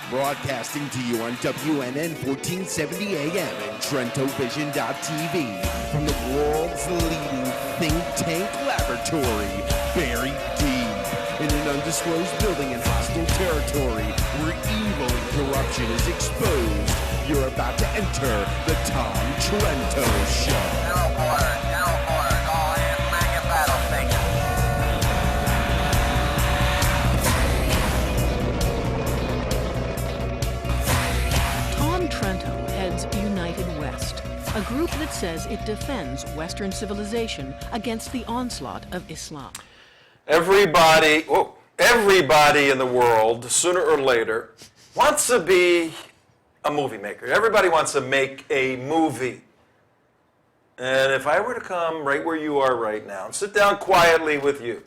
Broadcasting to you on WNN 1470 AM and TrentoVision.tv from the world's leading think tank laboratory, buried deep in an undisclosed building in hostile territory where evil and corruption is exposed. You're about to enter the Tom Trento Show. All hands back in battle station. Tom Trento heads United West, a group that says it defends Western civilization against the onslaught of Islam. Everybody in the world, sooner or later, wants to be a movie maker. Everybody wants to make a movie. And if I were to come right where you are right now and sit down quietly with you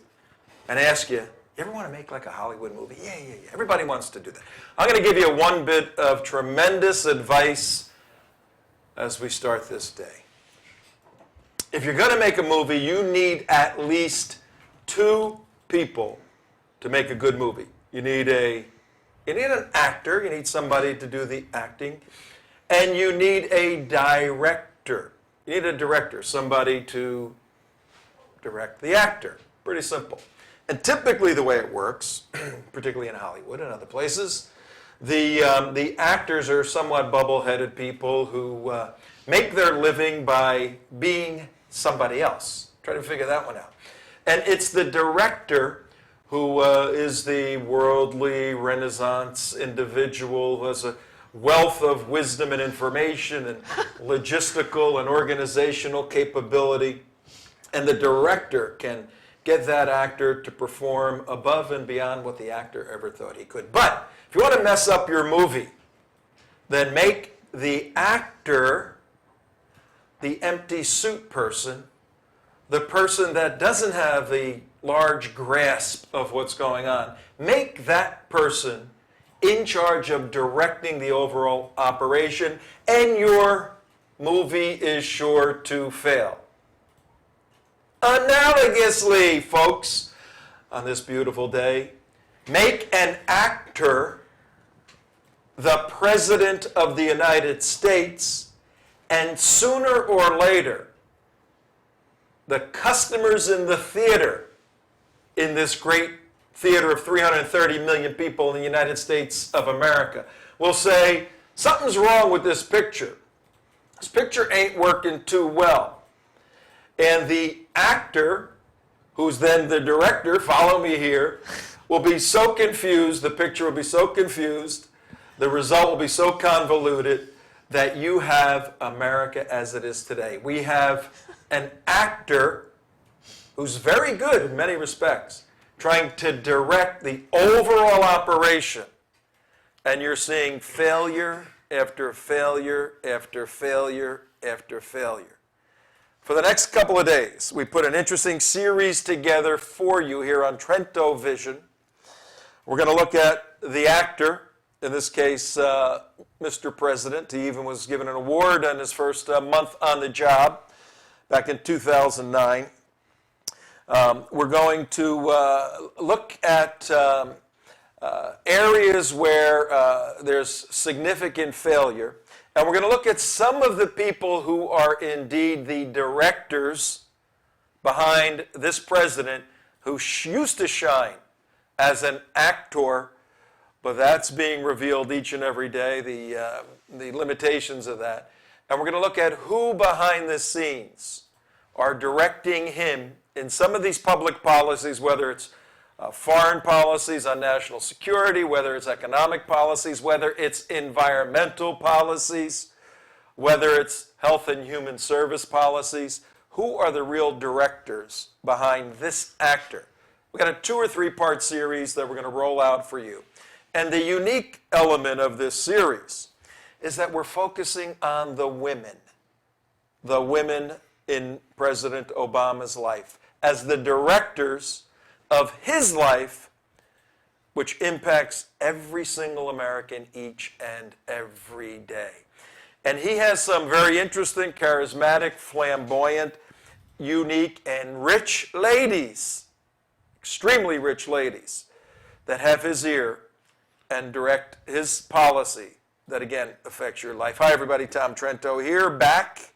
and ask you, you ever want to make like a Hollywood movie? Yeah. Everybody wants to do that. I'm going to give you one bit of tremendous advice as we start this day. If you're going to make a movie, you need at least two people to make a good movie. You need an actor, you need somebody to do the acting, and you need a director. You need a director, somebody to direct the actor. Pretty simple. And typically the way it works, particularly in Hollywood and other places, the actors are somewhat bubble-headed people who make their living by being somebody else. Try to figure that one out. And it's the director who is the worldly Renaissance individual who has a wealth of wisdom and information and logistical and organizational capability. And the director can get that actor to perform above and beyond what the actor ever thought he could. But if you want to mess up your movie, then make the actor the empty suit person, the person that doesn't have the large grasp of what's going on. Make that person in charge of directing the overall operation, and your movie is sure to fail. Analogously, folks, on this beautiful day, make an actor the President of the United States, and sooner or later, the customers in the theater, in this great theater of 330 million people in the United States of America, will say, something's wrong with this picture. This picture ain't working too well. And the actor, who's then the director, follow me here, will be so confused, the picture will be so confused, the result will be so convoluted that you have America as it is today. We have an actor who's very good in many respects, trying to direct the overall operation. And you're seeing failure after failure after failure after failure. For the next couple of days, we put an interesting series together for you here on TrentoVision. We're going to look at the actor, in this case, Mr. President. He even was given an award on his first month on the job back in 2009. We're going to look at areas where there's significant failure. And we're going to look at some of the people who are indeed the directors behind this president who used to shine as an actor, but that's being revealed each and every day, the limitations of that. And we're going to look at who behind the scenes are directing him in some of these public policies, whether it's foreign policies on national security, whether it's economic policies, whether it's environmental policies, whether it's health and human service policies. Who are the real directors behind this actor? We've got a 2 or 3 part series that we're going to roll out for you. And the unique element of this series is that we're focusing on the women in President Obama's life as the directors of his life, which impacts every single American each and every day. And he has some very interesting, charismatic, flamboyant, unique, and rich ladies, extremely rich ladies, that have his ear and direct his policy that, again, affects your life. Hi, everybody. Tom Trento here, back.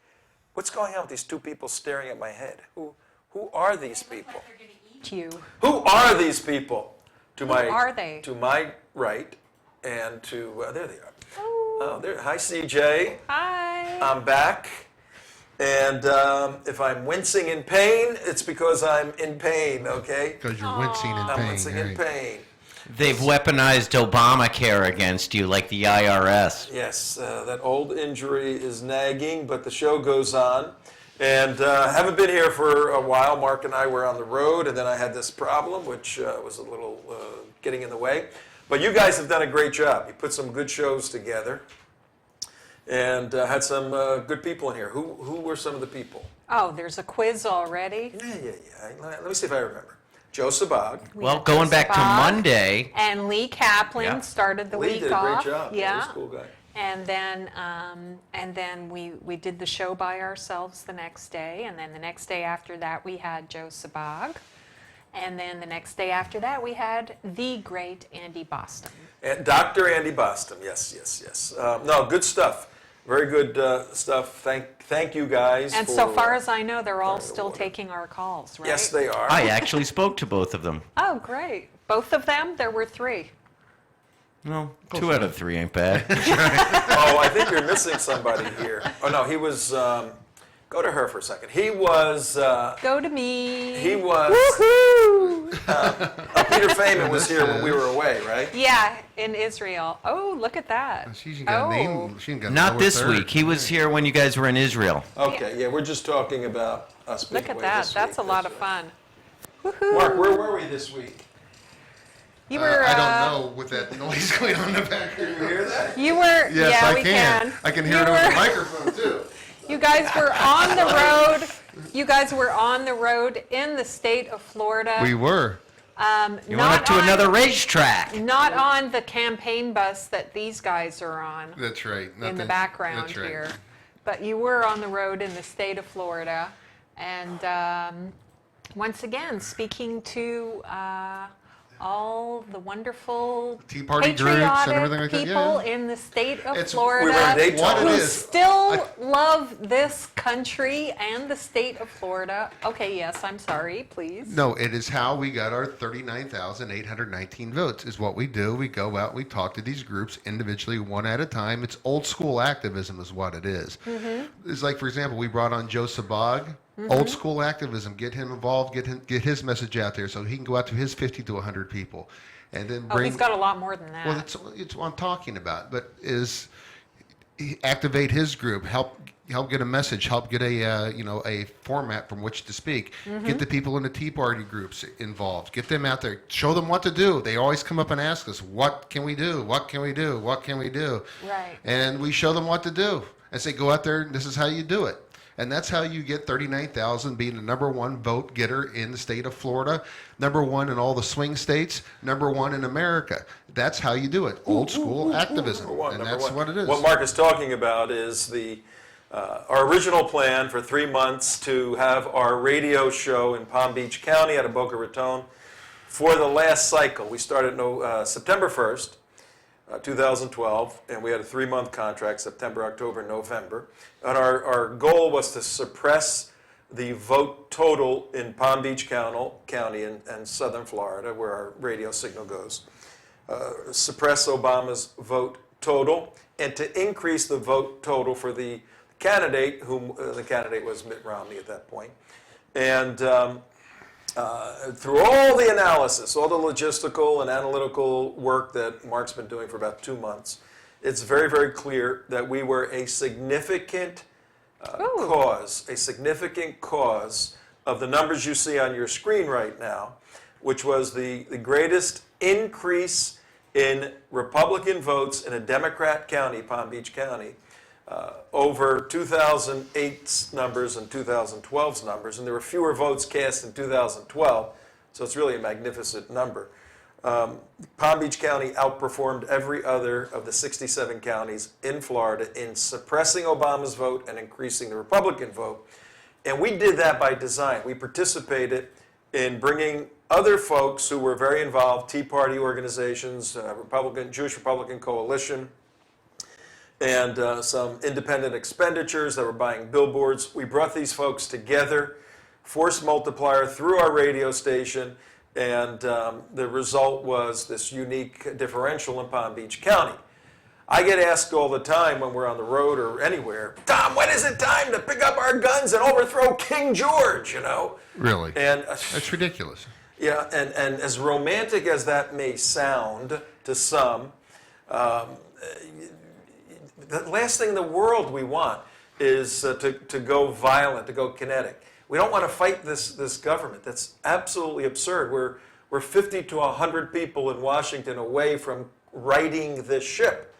What's going on with these two people staring at my head? Who are these people? You. Who are these people? Who are they? To my right, and to there they are. Oh, there. Hi, CJ. Hi. I'm back, and if I'm wincing in pain, it's because I'm in pain. Okay. Because you're wincing in pain. I'm wincing in right. pain. They've weaponized Obamacare against you like the IRS. Yes, that old injury is nagging, but the show goes on. And haven't been here for a while. Mark and I were on the road, and then I had this problem, which was a little getting in the way. But you guys have done a great job. You put some good shows together, and had some good people in here. Who were some of the people? Oh, there's a quiz already. Yeah. Let me see if I remember. Joe Sabag. Well, going back to Monday. And Lee Kaplan Yeah. started the Lee week did a off. great job. Yeah. He's a cool guy. And then we did the show by ourselves the next day, and then the next day after that we had Joe Sabag, and then the next day after that we had the great Andy Boston. And Dr. Andy Boston, yes. No, good stuff. Very good stuff. Thank you guys. And for, so far as I know, they're all the still water. taking our calls, right? Yes, they are. I actually spoke to both of them. Oh, great. Both of them? There were 3. No, 2 out of 3 ain't bad. Oh, I think you're missing somebody here. Oh no, he was. Go to her for a second. He was. Go to me. He was. Woohoo! Peter Feynman was here when we were away, right? Yeah, in Israel. Oh, look at that. She ain't got a name. She ain't got a Not lower this third. week. He was here when you guys were in Israel. Okay, yeah, we're just talking about us being Look at away that. this That's a week. lot of fun. Woohoo! Mark, where were we this week? You were. I don't know with that noise going on in the background. You hear that? You were. Yes, yeah, I we can. I can hear You it over the were- microphone too. You guys were on the road. You guys were on the road in the state of Florida. We were. You went up to another racetrack. Not on the campaign bus that these guys are on That's right. in the Nothing- background that's right. here. But you were on the road in the state of Florida. And once again, speaking to all the wonderful Tea Party groups and patriotic everything like that, people yeah. in the state of It's- Florida We were in Daytona. What it who is. still love this country and the state of Florida. Okay, yes, I'm sorry, please. No, it is how we got our 39,819 votes, is what we do. We go out, we talk to these groups individually, one at a time. It's old school activism is what it is. It's like, for example, we brought on Joe Sabag. Old school activism, get him involved, get his message out there so he can go out to his 50 to 100 people. And then Oh, bring. he's got a lot more than that. Well, it's what I'm talking about. But is activate his group, help get a message, help get a format from which to speak. Get the people in the Tea Party groups involved. Get them out there. Show them what to do. They always come up and ask us, "What can we do? What can we do? What can we do?" Right. And we show them what to do and say, "Go out there. This is how you do it." And that's how you get 39,000 being the number 1 vote getter in the state of Florida, number 1 in all the swing states, number 1 in America. That's how you do it. Old school activism. And that's what it is. What Mark is talking about is our original plan for 3 months to have our radio show in Palm Beach County out of Boca Raton for the last cycle. We started September 1st. 2012, and we had a 3-month contract, September, October, November. And our goal was to suppress the vote total in Palm Beach County and southern Florida, where our radio signal goes. Suppress Obama's vote total, and to increase the vote total for the candidate, whom the candidate was Mitt Romney at that point. And through all the analysis, all the logistical and analytical work that Mark's been doing for about 2 months, it's very, very clear that we were a significant cause of the numbers you see on your screen right now, which was the greatest increase in Republican votes in a Democrat county, Palm Beach County, over 2008's numbers and 2012's numbers, and there were fewer votes cast in 2012, so it's really a magnificent number. Palm Beach County outperformed every other of the 67 counties in Florida in suppressing Obama's vote and increasing the Republican vote, and we did that by design. We participated in bringing other folks who were very involved, Tea Party organizations, Jewish Republican Coalition, and some independent expenditures that were buying billboards. We brought these folks together, force multiplier through our radio station, and the result was this unique differential in Palm Beach County. I get asked all the time when we're on the road or anywhere, Tom, when is it time to pick up our guns and overthrow King George, you know? Really? And That's ridiculous. yeah, and as romantic as that may sound to some, the last thing in the world we want is to go violent, to go kinetic. We don't want to fight this government. That's absolutely absurd. We're 50 to 100 people in Washington away from righting this ship.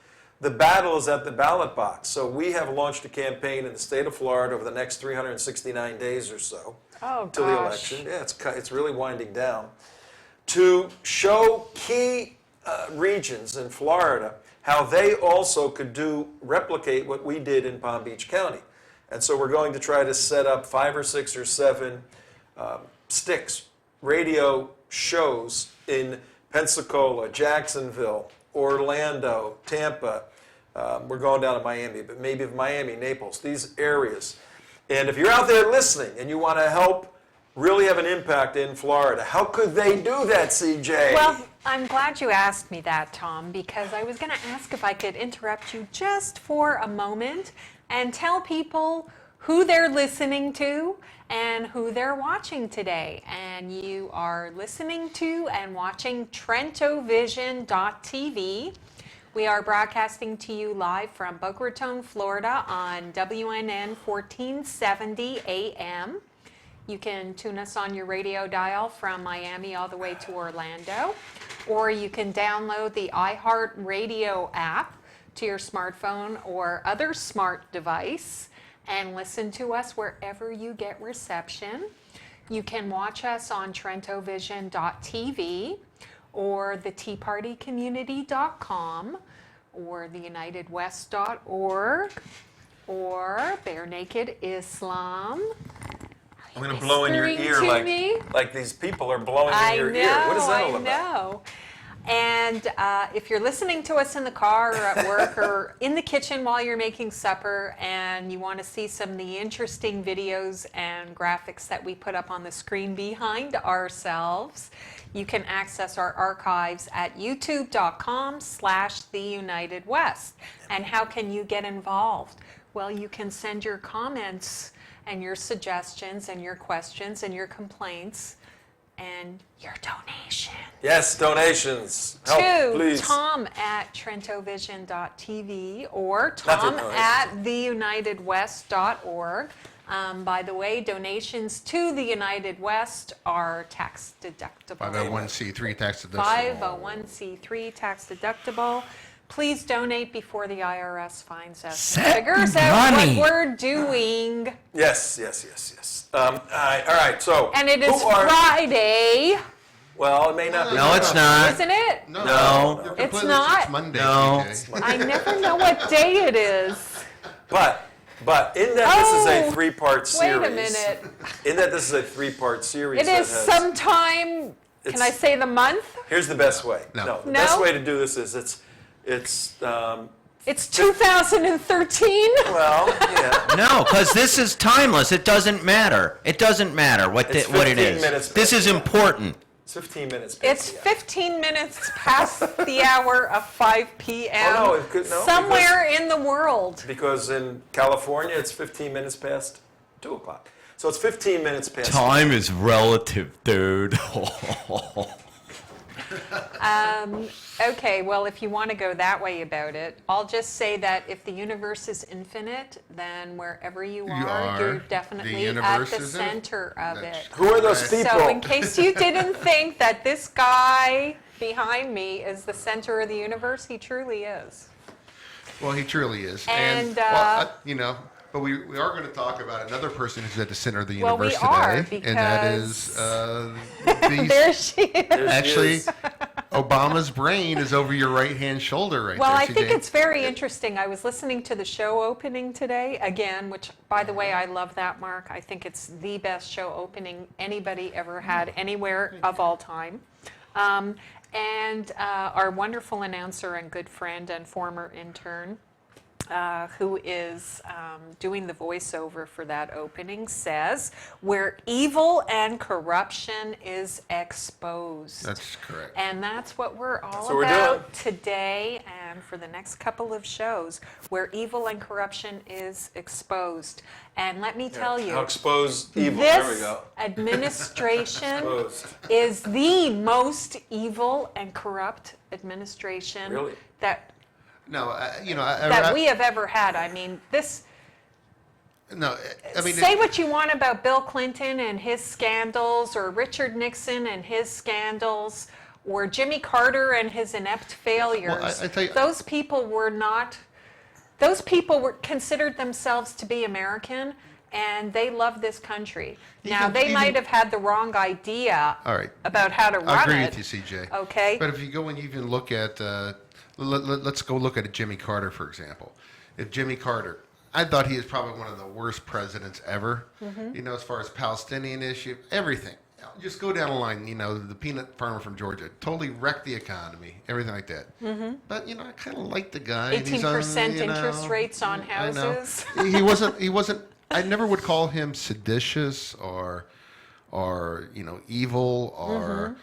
The battle is at the ballot box. So we have launched a campaign in the state of Florida over the next 369 days or so. Oh, Till the election. Yeah, it's really winding down. To show key regions in Florida how they also could replicate what we did in Palm Beach County. And so we're going to try to set up 5 or 6 or 7 radio shows in Pensacola, Jacksonville, Orlando, Tampa. We're going down to Miami, but maybe Miami, Naples, these areas. And if you're out there listening and you want to help really have an impact in Florida, how could they do that, CJ? Well, I'm glad you asked me that, Tom, because I was going to ask if I could interrupt you just for a moment and tell people who they're listening to and who they're watching today. And you are listening to and watching TrentoVision.tv. We are broadcasting to you live from Boca Raton, Florida on WNN 1470 AM. You can tune us on your radio dial from Miami all the way to Orlando, or you can download the iHeartRadio app to your smartphone or other smart device and listen to us wherever you get reception. You can watch us on TrentoVision.tv or the TeaPartyCommunity.com or theunitedwest.org or Bare Naked Islam. I'm going to blow in your ear like these people are blowing in your ear. What is that all about? I know. And if you're listening to us in the car or at work or in the kitchen while you're making supper and you want to see some of the interesting videos and graphics that we put up on the screen behind ourselves, you can access our archives at youtube.com/theunitedwest. And how can you get involved? Well, you can send your comments and your suggestions and your questions and your complaints and your donation. Yes, donations. Help, to please. Tom at TrentoVision.tv or Tom at theunitedwest.org. By the way, donations to the United West are tax deductible. 501c3 tax deductible. 501c3 tax deductible. Please donate before the IRS finds us and Set figures out money. what we're doing. Yes. All right, so. And it is Friday, Well, it may not be. No, it's not. isn't it? No. No. You're It's completely- not? It's Monday, No. TJ. I never know what day it is. But in that this is a Oh, 3-part series. Wait a minute. In that this is a 3-part series. It is sometime, can I say the month? Here's the best way. No. The No? best way to do this is it's It's 2013? well, yeah. No, because this is timeless. It doesn't matter. It doesn't matter what It's it 15 is. minutes This is past. important. It's 15 minutes. It's 15 minutes past the hour of 5 p.m. Oh, no, it could- no, somewhere in the world. Because in California, it's 15 minutes past 2 o'clock. So it's 15 minutes past. Time is relative, dude. Okay, well, if you want to go that way about it, I'll just say that if the universe is infinite, then wherever you are, you're The definitely at universe the is center of That's it. Who are those correct. people? So in case you didn't think that this guy behind me is the center of the universe, he truly is. Well, he truly is. And, but we are going to talk about another person who's at the center of the Well, we universe are, today, and that is There she is. There she actually is. Obama's brain is over your right-hand shoulder right Well, there, I think CJ. it's very interesting. I was listening to the show opening today, again, which, by the way, I love that, Mark. I think it's the best show opening anybody ever had anywhere of all time. And our wonderful announcer and good friend and former intern, who is doing the voiceover for that opening, says, where evil and corruption is exposed. That's correct. And that's what we're all what we're about today and for the next couple of shows, where evil and corruption is exposed. And let me tell you, How exposed evil. There we this go. administration Exposed. is the most evil and corrupt administration Really? that No, we have ever had. I mean, this. No, I mean, Say what you want about Bill Clinton and his scandals, or Richard Nixon and his scandals, or Jimmy Carter and his inept failures. Well, I tell you- those people were not. Those people were considered themselves to be American, and they love this country. Now, they might have had the wrong idea All right. about how to run I agree it. with you, CJ. Okay. But if you go and even look at, let's go look at Jimmy Carter, for example. If Jimmy Carter, I thought he was probably one of the worst presidents ever. Mm-hmm. As far as Palestinian issue, everything. Just go down the line. The peanut farmer from Georgia totally wrecked the economy, everything like that. But I kind of like the guy. and he's 18% interest rates on I know. houses. He wasn't. I never would call him seditious or evil or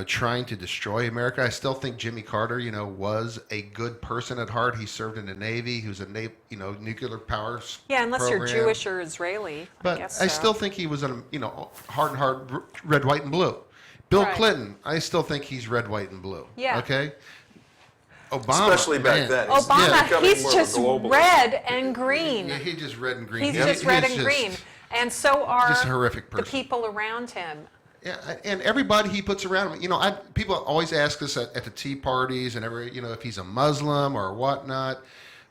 trying to destroy America. I still think Jimmy Carter was a good person at heart. He served in the Navy. He was a nuclear power Yeah, unless program. you're Jewish or Israeli. But I guess I so. still think he was heart, red, white, and blue. Bill Right. Clinton, I still think he's red, white, and blue. Yeah. Okay. Obama, Especially back man. then. Obama, becoming he's more of a just globalist. red and green. Yeah, he's just red and green. He's just red and green. And so are just a horrific the person. people around him. Yeah, and everybody he puts around him. People always ask us at the tea parties and if he's a Muslim or whatnot.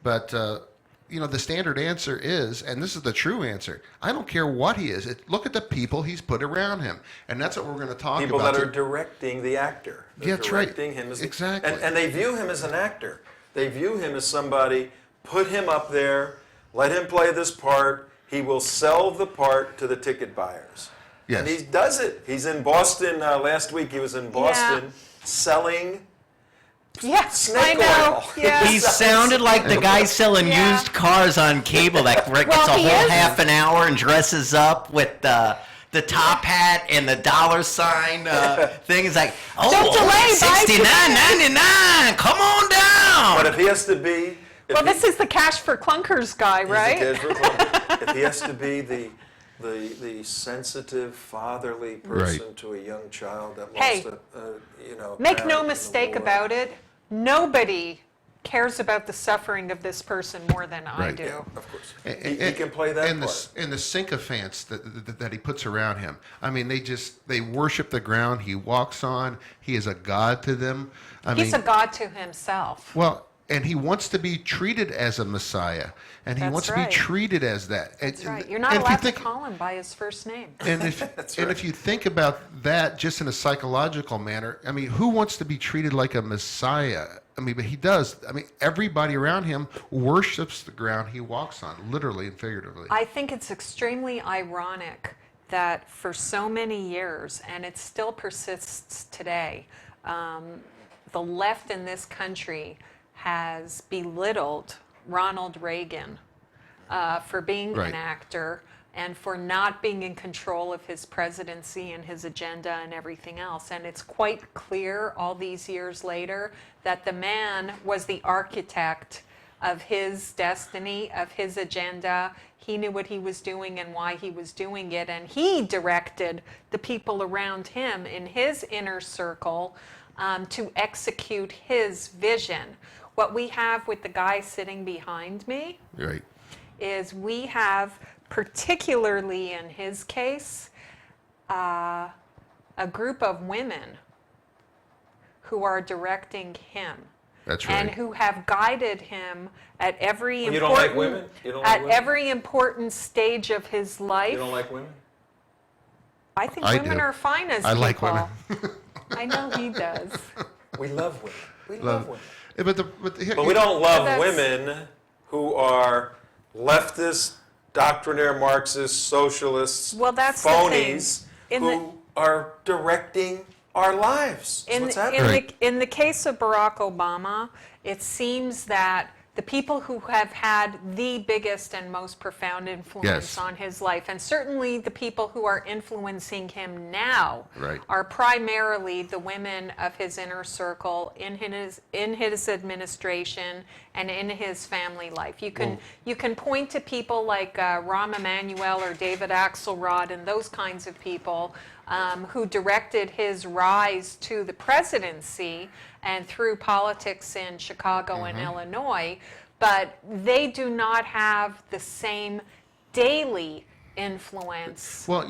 But the standard answer is, and this is the true answer, I don't care what he is. Look at the people he's put around him, and that's what we're going to talk People about. that are directing the actor. They're That's right. directing him as Exactly. And they view him as an actor. They view him as somebody. Put him up there. Let him play this part. He will sell the part to the ticket buyers. Yes. And he does it. He's in Boston last week. He was in Boston selling Yes, snake I know. oil. Yes. He sounded like the guy selling Yeah. used cars on cable that gets Well, a he whole is. half an hour and dresses up with the top hat and the dollar sign thing. Is like, oh, Don't delay, buy $69.99. Come on down. But if he has to be... Well, this is the Cash for Clunkers guy, right? If he has to be the sensitive, fatherly person Right. to a young child that Hey, lost Make parent no in the mistake war. about it. Nobody cares about the suffering of this person more than I Right. do. Yeah, of course. And- He can play that and part. the sycophants that he puts around him. I mean, they worship the ground he walks on. He is a god to them. He's a god to himself. Well, and he wants to be treated as a messiah, and he That's wants to right. be treated as that. That's right. You're not and if you allowed to think- call him by his first name. And if you think about that just in a psychological manner, I mean, who wants to be treated like a messiah? I mean, but he does. I mean, everybody around him worships the ground he walks on, literally and figuratively. I think it's extremely ironic that for so many years, and it still persists today, the left in this country has belittled Ronald Reagan for being Right. an actor and for not being in control of his presidency and his agenda and everything else. And it's quite clear all these years later that the man was the architect of his destiny, of his agenda. He knew what he was doing and why he was doing it, and he directed the people around him in his inner circle to execute his vision. What we have with the guy sitting behind me Right. is we have, particularly in his case, a group of women who are directing him. That's And right. who have guided him at every You important don't like women? You don't like at women? every important stage of his life. You don't like women? I think I women do. are fine as I people. like women. I know he does. We love women. We love women. Yeah, But we don't love that's- women who are leftist, doctrinaire, Marxist, socialists, Well, that's the thing. phonies In who are directing our lives. That's what's happening. In the case of Barack Obama, it seems that the people who have had the biggest and most profound influence Yes. on his life, and certainly the people who are influencing him now, Right. are primarily the women of his inner circle, in his administration, and in his family life. You can point to people like Rahm Emanuel or David Axelrod and those kinds of people who directed his rise to the presidency and through politics in Chicago and Illinois, but they do not have the same daily influence Well,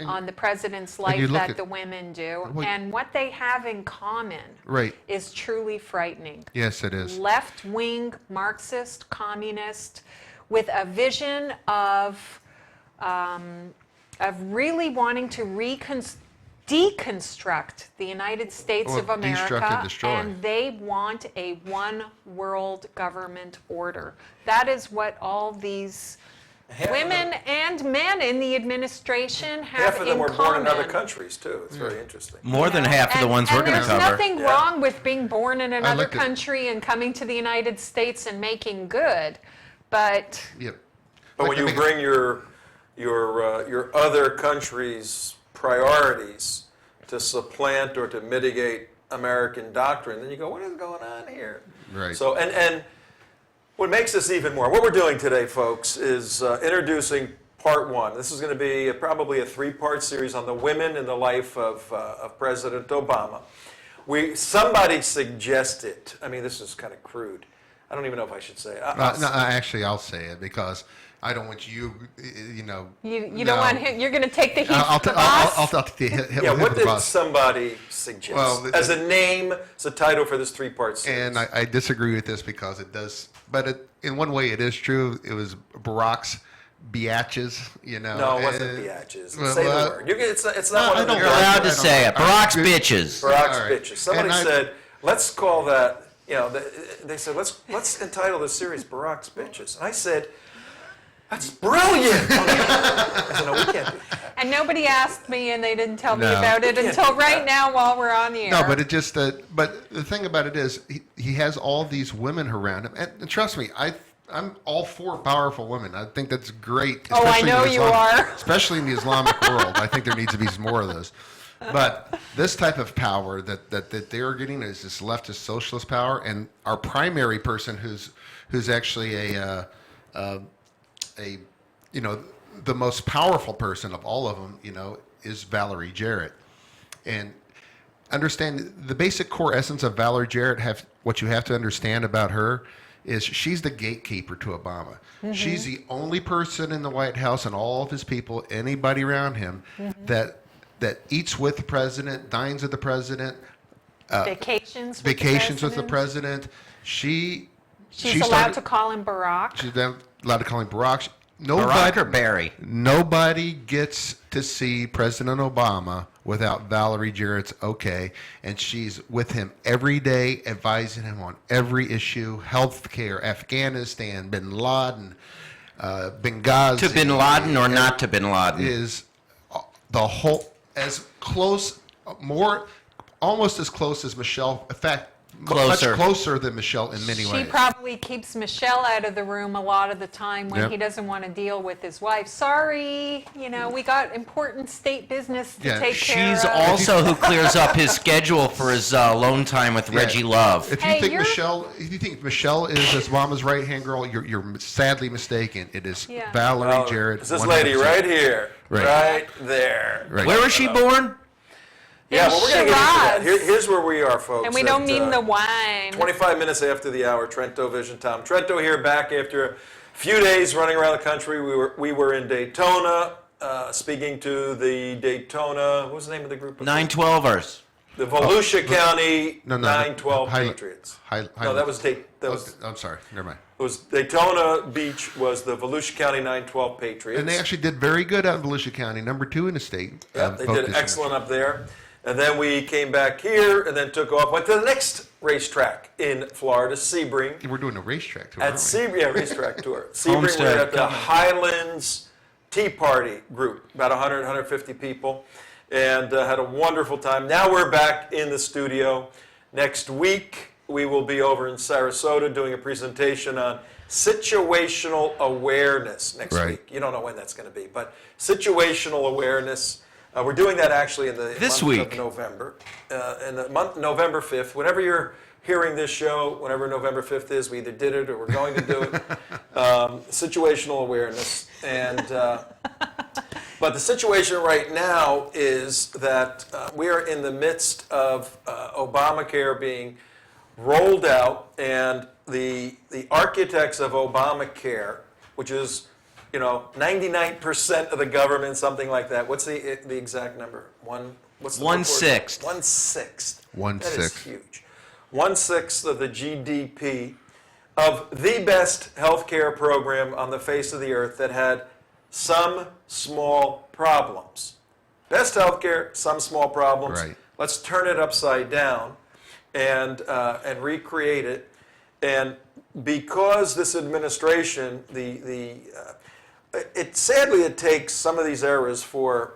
on the president's life look that at- the women do. Well, And what they have in common Right. is truly frightening. Yes, it is. Left-wing, Marxist, communist, with a vision of really wanting to deconstruct the United States Well, of America, destruct and destroy. and they want a one-world government order. That is what all these women and men in the administration have Half of them in were common. born in other countries, too. It's very interesting. More than half of the ones we're going to There's cover. nothing wrong with being born in another like it. country and coming to the United States and making good, but Yep. But when you bring your other country's priorities to supplant or to mitigate American doctrine, then you go, what is going on here? Right. So, and what makes this even more, what we're doing today, folks, is introducing part one. This is going to be probably a three-part series on the women in the life of President Obama. Somebody suggested, I mean, this is kind of crude. I don't even know if I should say it. No, actually, I'll say it because I don't want you know. you don't want him, you're going to take the heat I'll from us? I'll take the hit. Yeah, hit what with the did boss. somebody suggest Well, as a name, as a title for this three-part series? And I disagree with this because it does, but in one way it is true. It was Barack's biatches, you know. No, it wasn't and- biatches. well, Say the well, word. It's not I one of the don't You're like allowed it. to I say it. don't- Barack's I- bitches. Barack's All right. bitches. Somebody And I- said, let's call that, you know, they said, let's entitle this series Barack's Bitches. And I said, that's brilliant. I said, no, we can't do that. And nobody asked me, and they didn't tell me No. about it We can't until do right that. now while we're on the air. No, but it just but the thing about it is he has all these women around him, and trust me, I'm all for powerful women. I think that's great. Oh, I especially in know the you are. Especially in the Islamic world, I think there needs to be some more of those. But this type of power that they're getting is this leftist socialist power, and our primary person who's actually a you know, the most powerful person of all of them, you know, is Valerie Jarrett. And understand the basic core essence of Valerie Jarrett, what you have to understand about her is she's the gatekeeper to Obama. She's the only person in the White House and all of his people, anybody around him, that eats with the president, dines with the president, vacations with the president. She's she allowed started- to call him Barack. She's allowed to call him Barack. Barack or Barry? Nobody gets to see President Obama without Valerie Jarrett's okay, and she's with him every day, advising him on every issue: healthcare, Afghanistan, Bin Laden, Benghazi. To Bin Laden or not to Bin Laden? Is the whole as close, almost as close as Michelle. In fact, Closer. much closer than Michelle in many She ways. probably keeps Michelle out of the room a lot of the time when Yep. he doesn't want to deal with his wife. Sorry, you know, we got important state business to Yeah, take care She's of. also who clears up his schedule for his alone time with Reggie Love. If you Hey, think you're- Michelle is Obama's right hand girl, you're sadly mistaken. It is Yeah. Valerie Jarrett. It's this lady 100%. right here. Right. Right there. Right. Where was she born? Yeah, well, we're going to get into that. Shiraz. Here's where we are, folks. And we at, don't mean the wine. 25 minutes after the hour, TrentoVision. Tom Trento here, back after a few days running around the country. We were in Daytona, speaking to the Daytona. What was the name of the group? 912ers. The Volusia County No, 912 Highland- Patriots. Highland- No, that was I'm sorry. Never mind. it was Daytona Beach was the Volusia County 912 Patriots. And they actually did very good out in Volusia County, number 2 in the state. Yeah, they vote did this year. excellent up there. And then we came back here and then took off, went to the next racetrack in Florida, Sebring. We're doing a racetrack tour. At aren't we? Sebring, yeah, racetrack tour. Sebring, we're Homestead. at the Highlands Tea Party group, about 100, 150 people, and had a wonderful time. Now we're back in the studio. Next week, we will be over in Sarasota doing a presentation on situational awareness next Right. week. You don't know when that's going to be, but situational awareness. We're doing that actually in the This month week. of November. In the month November 5th, whenever you're hearing this show, whenever November 5th is, we either did it or we're going to do it. Situational awareness. And but the situation right now is that we are in the midst of Obamacare being rolled out, and the architects of Obamacare, which is 99% of the government, something like that. What's the exact number? What's the 1/6. 1/6. 1/6. That is huge. 1/6 of the GDP of the best healthcare program on the face of the earth that had some small problems. Best healthcare, some small problems. Right. Let's turn it upside down and recreate it. And because this administration, sadly it takes some of these errors for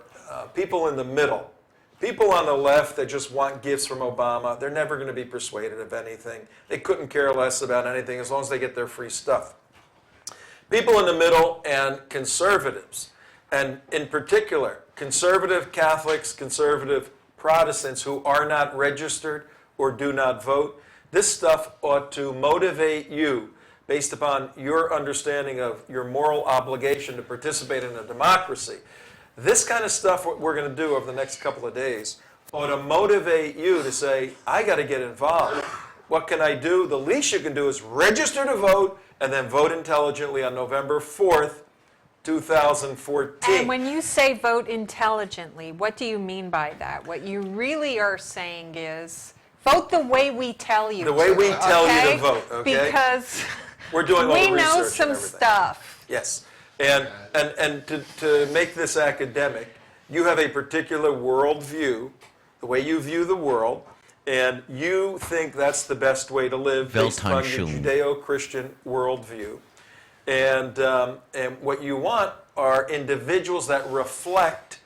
people in the middle. People on the left that just want gifts from Obama, they're never going to be persuaded of anything. They couldn't care less about anything as long as they get their free stuff. People in the middle and conservatives, and in particular, conservative Catholics, conservative Protestants who are not registered or do not vote, this stuff ought to motivate you based upon your understanding of your moral obligation to participate in a democracy. This kind of stuff, what we're going to do over the next couple of days, ought to motivate you to say, I got to get involved. What can I do? The least you can do is register to vote and then vote intelligently on November 4th, 2014. And when you say vote intelligently, what do you mean by that? What you really are saying is vote the way we tell you. The way we tell you okay? to vote, okay? Because We're doing all we the research know and some everything. stuff. Yes. And to make this academic, you have a particular worldview, the way you view the world, and you think that's the best way to live based upon your Weltanschauung. Judeo-Christian worldview. And what you want are individuals that reflect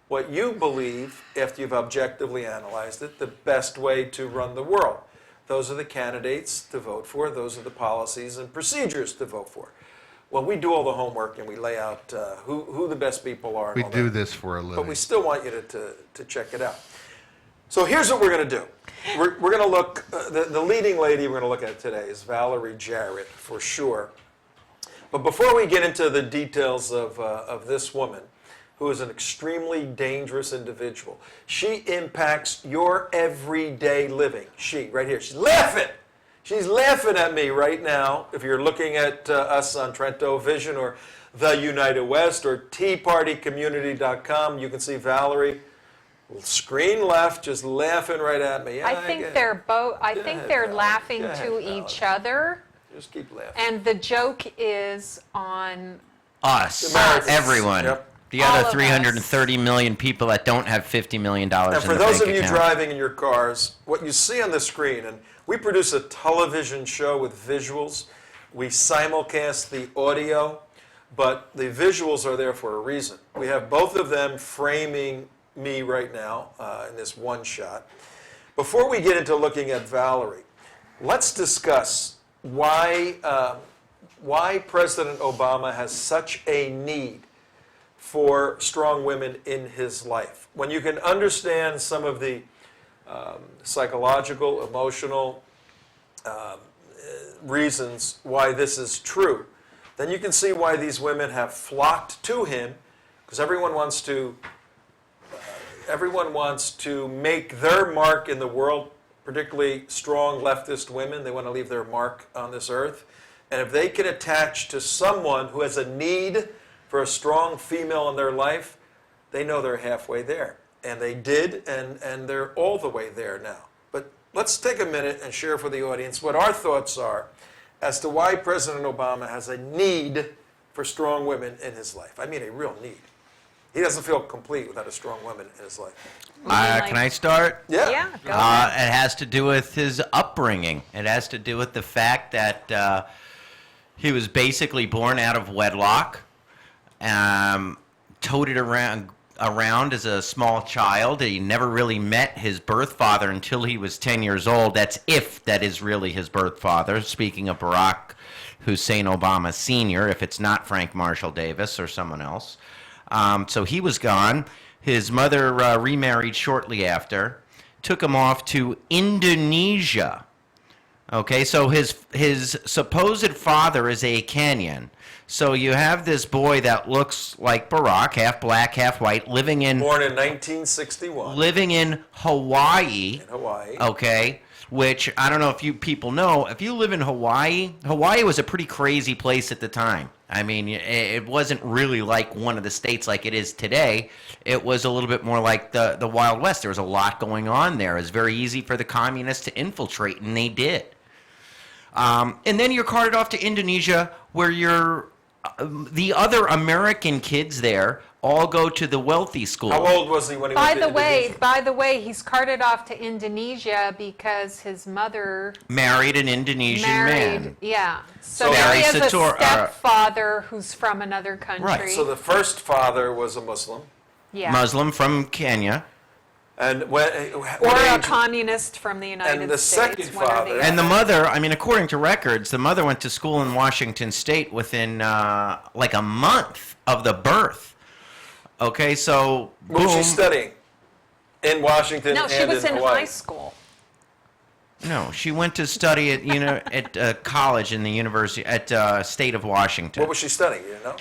what you believe, after you've objectively analyzed it, the best way to run the world. Those are the candidates to vote for. Those are the policies and procedures to vote for. Well, we do all the homework and we lay out who the best people are. And We all do that. this for a living. But we still want you to check it out. So here's what we're going to do. We're going to look, the leading lady we're going to look at today is Valerie Jarrett, for sure. But before we get into the details of this woman, who is an extremely dangerous individual, she impacts your everyday living. She, right here, she's laughing. She's laughing at me right now. If you're looking at us on TrentoVision or The United West or TeaPartyCommunity.com, you can see Valerie, screen left, just laughing right at me. Yeah, I think get it. they're both. I Go think ahead, they're Valerie. laughing Go ahead, to Valerie. each other, Just keep laughing. and the joke is on. Us, Americans. everyone. Yep. The All other of 330 million people that don't have $50 million And in for the those bank of you account. driving in your cars, what you see on the screen, and we produce a television show with visuals. We simulcast the audio, but the visuals are there for a reason. We have both of them framing me right now in this one shot. Before we get into looking at Valerie, let's discuss why President Obama has such a need for strong women in his life. When you can understand some of the psychological, emotional reasons why this is true, then you can see why these women have flocked to him, because everyone wants to make their mark in the world, particularly strong leftist women. They want to leave their mark on this earth. And if they can attach to someone who has a need for a strong female in their life, they know they're halfway there. And they did, and they're all the way there now. But let's take a minute and share for the audience what our thoughts are as to why President Obama has a need for strong women in his life. I mean a real need. He doesn't feel complete without a strong woman in his life. Can I start? Yeah. Yeah, go ahead. It has to do with his upbringing. It has to do with the fact that he was basically born out of wedlock, toted around as a small child. He never really met his birth father until he was 10 years old. That's if that is really his birth father. Speaking of Barack Hussein Obama Sr., if it's not Frank Marshall Davis or someone else. So he was gone. His mother remarried shortly after, took him off to Indonesia. Okay, so his supposed father is a Kenyan. So you have this boy that looks like Barack, half black, half white, living in Born in 1961 living in Hawaii. in Hawaii. Okay, which I don't know if you people know. If you live in Hawaii, Hawaii was a pretty crazy place at the time. I mean, it wasn't really like one of the states like it is today. It was a little bit more like the Wild West. There was a lot going on there. It was very easy for the communists to infiltrate, and they did. And then you're carted off to Indonesia, where the other American kids there all go to the wealthy school. How old was he when he went to Indonesia? By the way, he's carted off to Indonesia because his mother Married an Indonesian man. Yeah. So Barry he has a Sator- stepfather who's from another country. Right. So the first father was a Muslim. yeah. Muslim from Kenya. And Or a communist from the United And the States. second one or the father- other. And the mother, I mean, according to records, the mother went to school in Washington State within like a month of the birth. Okay, so What was she boom. studying? In Washington No, and she was in Hawaii. high school. No, she went to study at college in the university at State of Washington. What was she studying? You know?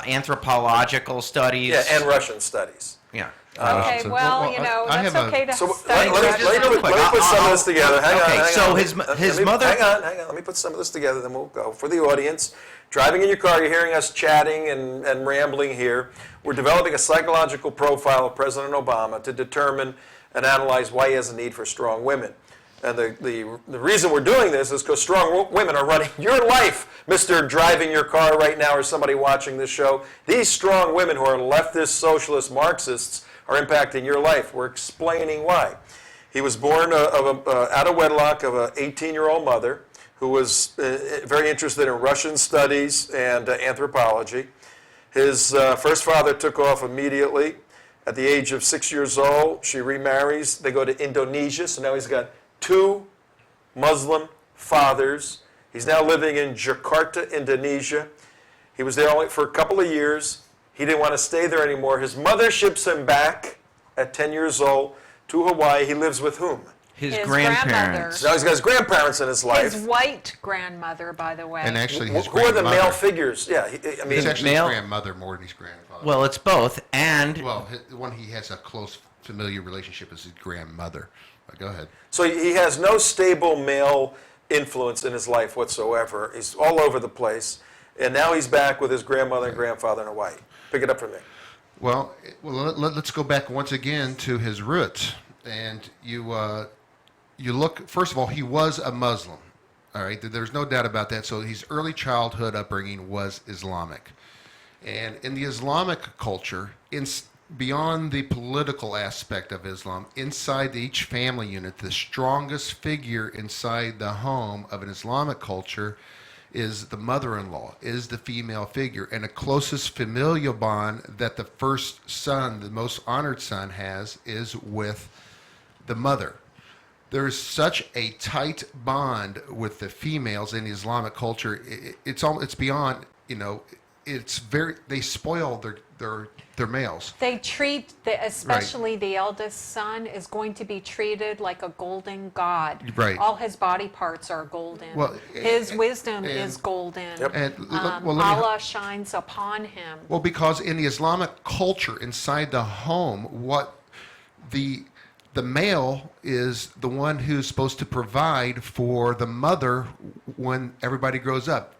Anthropological studies. Yeah, and Russian studies. Yeah. Okay, so- well, well, you know, I that's have a- okay to So study let Russian. me put some of this together. Hang okay, on. so Let his me- mother- Hang on. Let me put some of this together, then we'll go. For the audience, driving in your car, you're hearing us chatting and rambling here. We're developing a psychological profile of President Obama to determine and analyze why he has a need for strong women. And the reason we're doing this is because strong women are running your life, Mr. Driving your car right now or somebody watching this show. These strong women who are leftist, socialist, Marxists are impacting your life. We're explaining why. He was born out of wedlock of an 18-year-old mother who was very interested in Russian studies and anthropology. His first father took off immediately. At the age of 6 years old, she remarries. They go to Indonesia, so now he's got 2 Muslim fathers. He's now living in Jakarta, Indonesia. He was there only for a couple of years. He didn't want to stay there anymore. His mother ships him back at 10 years old to Hawaii. He lives with whom? His His grandparents. Now he's got his grandparents in his life. His white grandmother, by the way. And actually, Who his are the grandmother. male figures? Yeah, I mean, It's actually Male- his grandmother more than his grandfather. Well, it's both, and Well, the one he has a close familiar relationship is his grandmother. But go ahead. so he has no stable male influence in his life whatsoever. He's all over the place. And now he's back with his grandmother and grandfather in Hawaii. Pick it up from me. Well, let's go back once again to his roots. And you look, first of all, he was a Muslim. All right, there's no doubt about that. So his early childhood upbringing was Islamic. And in the Islamic culture, beyond the political aspect of Islam, inside each family unit, the strongest figure inside the home of an Islamic culture is the mother-in-law, is the female figure. And the closest familial bond that the first son, the most honored son, has is with the mother. There's such a tight bond with the females in the Islamic culture. It's beyond, they spoil their males. They treat, especially the eldest son, is going to be treated like a golden god. Right. All his body parts are golden. Well, his wisdom and- is golden. Yep. And let me- Allah shines upon him. Well, because in the Islamic culture, inside the home, what the male is the one who's supposed to provide for the mother when everybody grows up.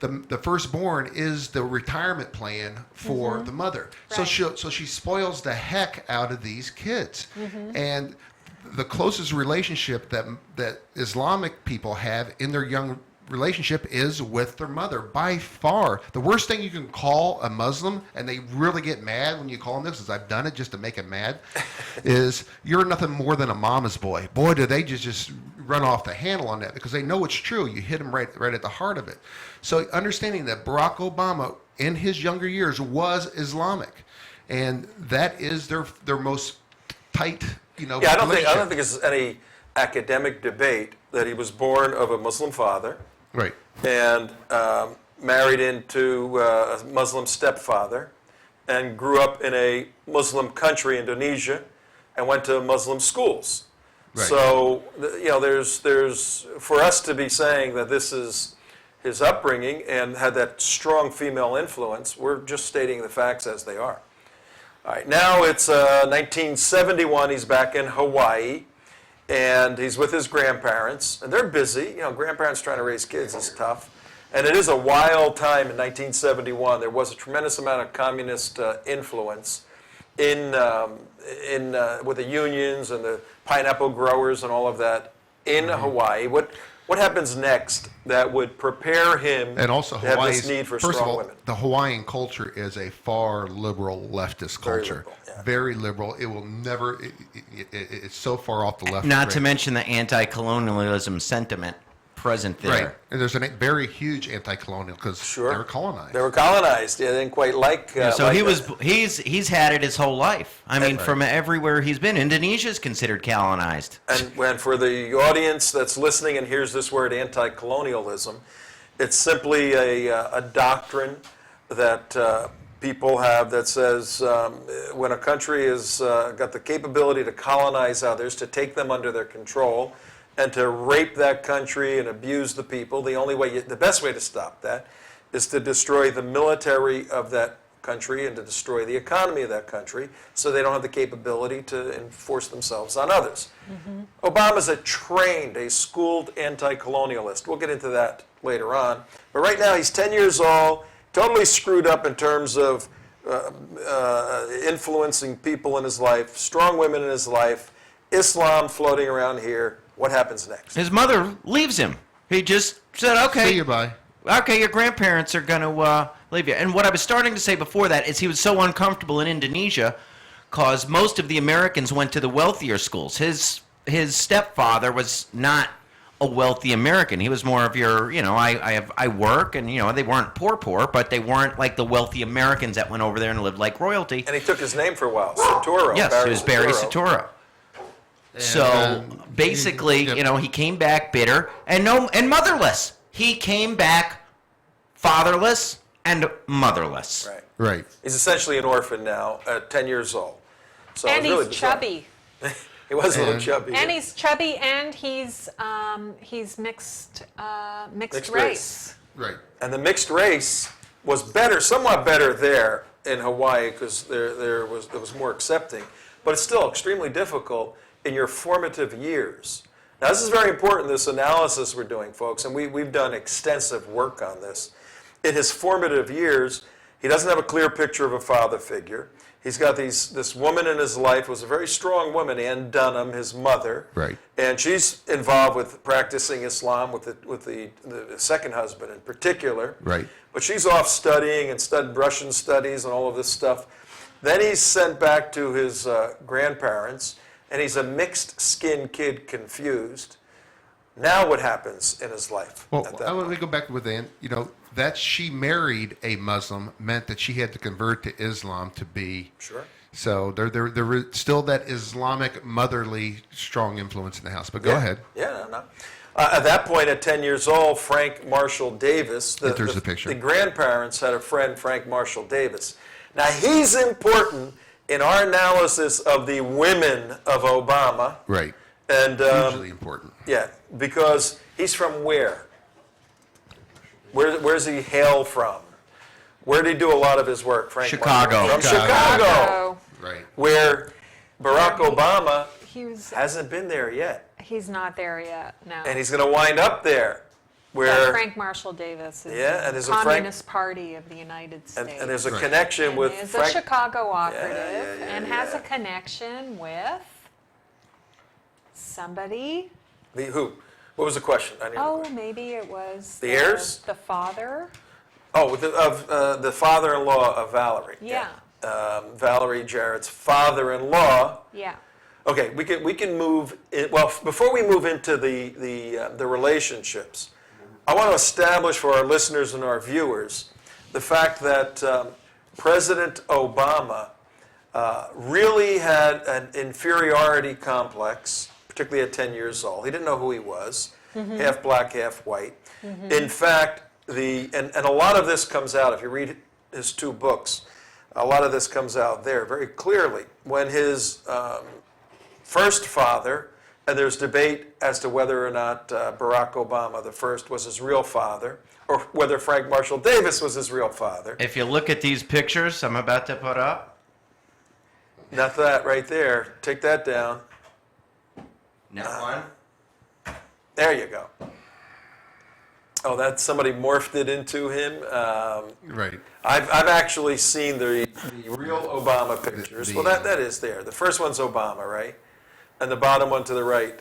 The firstborn is the retirement plan for the mother. Right. So she spoils the heck out of these kids. And the closest relationship that Islamic people have in their young relationship is with their mother by far. The worst thing you can call a Muslim, and they really get mad when you call them this, because I've done it just to make them mad, is you're nothing more than a mama's boy. Boy, do they just run off the handle on that, because they know it's true. You hit them right at the heart of it. So understanding that Barack Obama in his younger years was Islamic, and that is their most tight, Yeah, I don't think it's any academic debate that he was born of a Muslim father, right, and married into a Muslim stepfather, and grew up in a Muslim country, Indonesia, and went to Muslim schools. Right. So, there's for us to be saying that this is his upbringing and had that strong female influence, we're just stating the facts as they are. All right, now it's 1971, he's back in Hawaii, and he's with his grandparents, and they're busy. Grandparents trying to raise kids is tough. And it is a wild time in 1971. There was a tremendous amount of communist influence with the unions and the pineapple growers and all of that in Hawaii. What happens next that would prepare him and also to have this need for first strong of all, women? The Hawaiian culture is a far liberal leftist culture. liberal, yeah. Very liberal. It will never. It's so far off the left. Not to mention the anti-colonialism sentiment present there. Right, and there's a very huge anti-colonial because they were colonized. They were colonized. Yeah, they didn't quite like. So like he's had it his whole life. I mean, from everywhere he's been. Indonesia is considered colonized. And for the audience that's listening and hears this word anti-colonialism, it's simply a doctrine that people have that says when a country has got the capability to colonize others, to take them under their control, and to rape that country and abuse the people, the best way to stop that is to destroy the military of that country and to destroy the economy of that country so they don't have the capability to enforce themselves on others. Mm-hmm. Obama's a schooled anti-colonialist. We'll get into that later on. But right now he's 10 years old, totally screwed up in terms of influencing people in his life, strong women in his life, Islam floating around here. What happens next? His mother leaves him. He just said, okay. See you, bye. Okay, your grandparents are going to leave you. And what I was starting to say before that is he was so uncomfortable in Indonesia because most of the Americans went to the wealthier schools. His stepfather was not a wealthy American. He was more of your, I work, and, they weren't poor, but they weren't like the wealthy Americans that went over there and lived like royalty. And he took his name for a while, Saturo. Yes, it was Barry Saturo. So basically, he came back bitter and motherless. He came back fatherless and motherless. Right. Right. He's essentially an orphan now at 10 years old. So And it's really he's bizarre. chubby. He was a little chubby. And he's chubby, and he's mixed race. Right. And the mixed race was somewhat better there in Hawaii because there was more accepting, but it's still extremely difficult in your formative years. Now, this is very important, this analysis we're doing, folks, and we've done extensive work on this. In his formative years, he doesn't have a clear picture of a father figure. He's got this woman in his life, was a very strong woman, Ann Dunham, his mother. Right. And she's involved with practicing Islam with the second husband in particular. Right. But she's off studying and studied Russian studies and all of this stuff. Then he's sent back to his grandparents, and he's a mixed-skinned kid, confused. Now what happens in his life? Well, at that let me point? go back with Ann. That she married a Muslim meant that she had to convert to Islam to be. Sure. So there was still that Islamic motherly strong influence in the house. But go ahead. Yeah, no. At that point, at 10 years old, Frank Marshall Davis, There's the picture. The grandparents had a friend, Frank Marshall Davis. Now, he's important in our analysis of the women of Obama. Right. And Hugely important. yeah, because he's from where? Where's he hail from? Where did he do a lot of his work, Frank? Chicago. From Chicago. Right. Where Barack Obama He's hasn't been there yet. he's not there yet. No. And he's going to wind up there. Where Frank Marshall Davis is Yeah, and the there's a Frank- Communist Party of the United States. and there's a Right. connection And with is Frank. a Chicago operative and has yeah. a connection with somebody. Who? What was the question? I didn't hear the Oh, question. maybe it was The heirs? the father. Oh, the father-in-law of Valerie. Yeah. Valerie Jarrett's father-in-law. Yeah. Okay, we can move. Well, before we move into the relationships, I want to establish for our listeners and our viewers the fact that President Obama really had an inferiority complex, particularly at 10 years old. He didn't know who he was, half black, half white. In fact, and a lot of this comes out if you read his two books. A lot of this comes out there very clearly when his first father, and there's debate as to whether or not Barack Obama, the first, was his real father, or whether Frank Marshall Davis was his real father. If you look at these pictures I'm about to put up. Not that right there. Take that down. Next one. There you go. Oh, that's somebody morphed it into him. Right. I've actually seen the real Obama pictures. the- Well, that is there. The first one's Obama, right? And the bottom one to the right.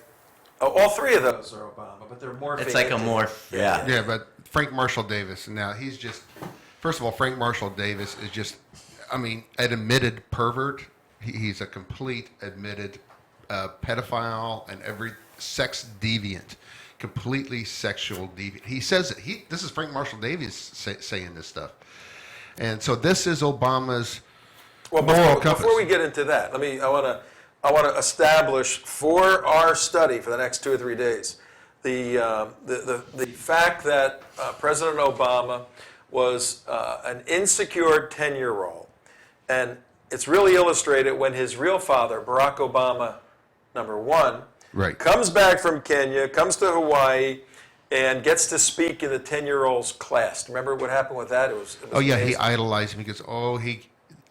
Oh, all three of those are Obama, but they're morphing. It's like a into- morph. Yeah. Yeah, but Frank Marshall Davis, now he's just, first of all, Frank Marshall Davis is just, I mean, an admitted pervert. He's a complete admitted pedophile and every sex deviant, completely sexual deviant. He says it. This is Frank Marshall Davis saying this stuff. And so this is Obama's Well, moral before compass. we get into that, I want to establish for our study for the next 2 or 3 days the fact that President Obama was an insecure 10-year-old, and it's really illustrated when his real father, Barack Obama, #1, Right. comes back from Kenya, comes to Hawaii, and gets to speak in the 10-year-old's class. Remember what happened with that? It was Oh yeah, he amazing. idolized him. He goes,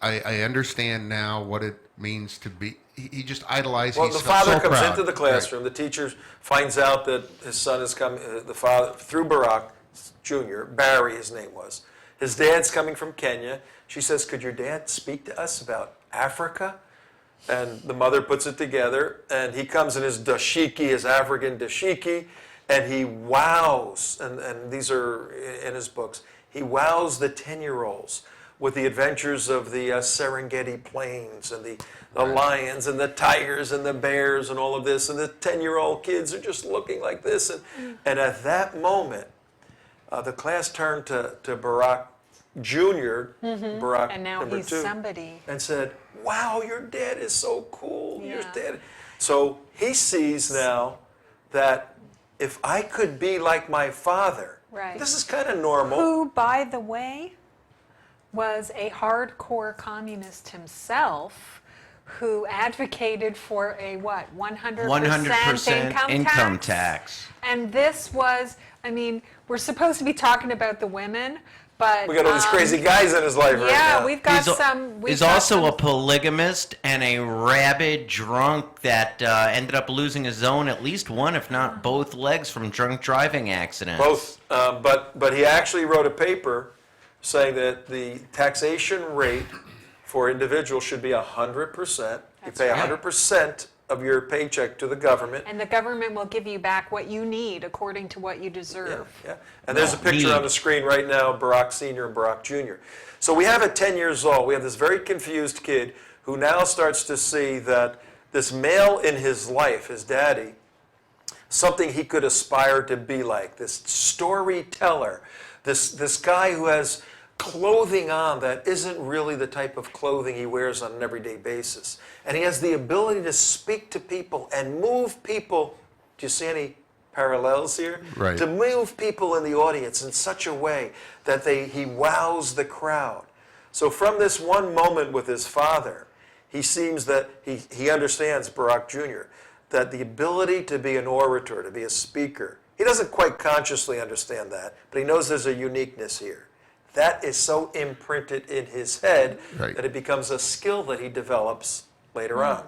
I understand now what it means to be. He just idolized. Well, He's the father so comes proud. into the classroom. The teacher finds out that his son is coming. The father, through Barack Jr., Barry, his name was. His dad's coming from Kenya. She says, "Could your dad speak to us about Africa?" And the mother puts it together, and he comes in his dashiki, his African dashiki, and he wows. And these are in his books. He wows the 10-year-olds with the adventures of the Serengeti plains and the lions and the tigers and the bears and all of this. And the 10-year-old kids are just looking like this. And at that moment, the class turned to Barack Jr., Barack And now number he's 2, somebody. and said, "Wow, your dad is so cool. Your Yeah. dad." So he sees now that if I could be like my father, Right. this is kind of normal. Who, by the way, was a hardcore communist himself, who advocated for a what, 100% 100% income tax. And this was, I mean, we're supposed to be talking about the women, but We got all these crazy guys in his life right yeah, now. we've got He's some. We've He's got also some, a polygamist and a rabid drunk that ended up losing his own, at least one, if not both legs from drunk driving accidents. Both, but he actually wrote a paper saying that the taxation rate for individuals should be 100%. You That's pay right. 100% of your paycheck to the government. and the government will give you back what you need according to what you deserve. Yeah. And there's a No, picture need. on the screen right now, Barack Sr. and Barack Jr. So we have at 10 years old, we have this very confused kid who now starts to see that this male in his life, his daddy, something he could aspire to be like, this storyteller, this guy who has clothing on that isn't really the type of clothing he wears on an everyday basis. And he has the ability to speak to people and move people. Do you see any parallels here? Right. To move people in the audience in such a way that he wows the crowd. So from this one moment with his father, he seems that he understands, Barack Jr., that the ability to be an orator, to be a speaker, he doesn't quite consciously understand that, but he knows there's a uniqueness here. That is so imprinted in his head Right. that it becomes a skill that he develops later on.